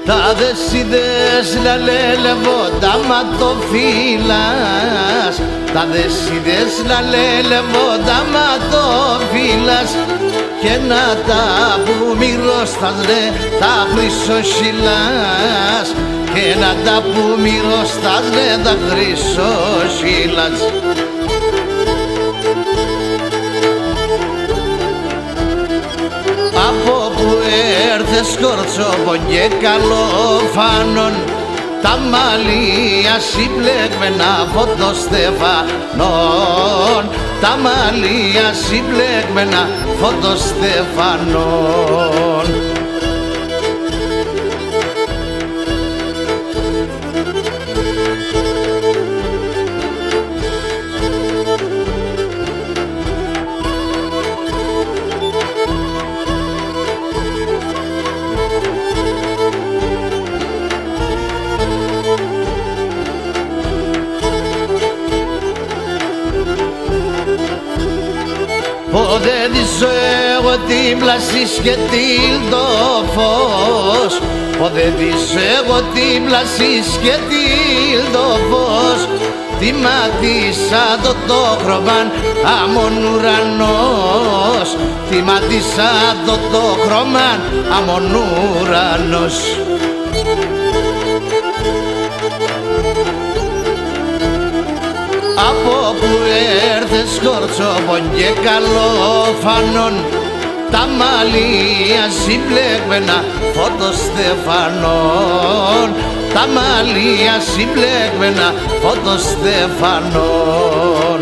Τα δεσίδες λαλέλευοντα ματοφύλας, τα δεσίδες λαλέλευοντα ματοφύλας, και να τα που μυρωστάς ρε τα χρυσοσύλλας, και να τα που μυρωστάς ρε τα χρυσοσύλλας. Από που έρθες κορτσόπον και καλοφάνων, τα μαλλιά συμπλεγμένα φωτοστεφανών, τα μαλλιά συμπλεγμένα φωτοστεφανών. Πότε δίσω εγώ την πλασίς και το φως, πότε δίσω εγώ την πλασίς και το φως, θυμάτισα το χρώμαν αμον ουρανός, θυμάτισα το χρώμαν αμον ουρανός. Από που έρθες κορτσόπον και καλοφάνων, τα μαλλιά συμπλεγμένα φωτοστεφανών, τα μαλλιά συμπλεγμένα φωτοστεφανών.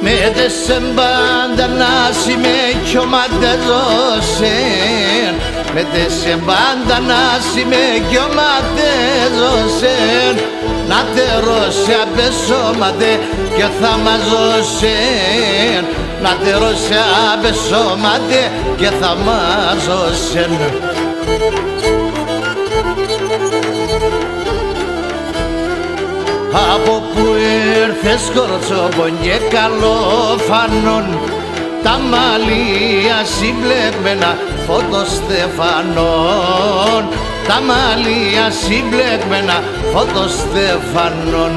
Μέτεσαι πάντα να με κι ο ματεζόσεν, μέτεσαι πάντα να με κι ο ματεζόσεν, να τερώσει απεσώματε και θα μαζώσεν, να τερώσει απεσώματε και θα μαζώσεν. Από που ήρθες κορτσόπον και καλοφάνων, τα μαλλιά συμπλεγμένα φωτοστεφανών, τα μαλλιά συμπλεγμένα φωτοστεφανών.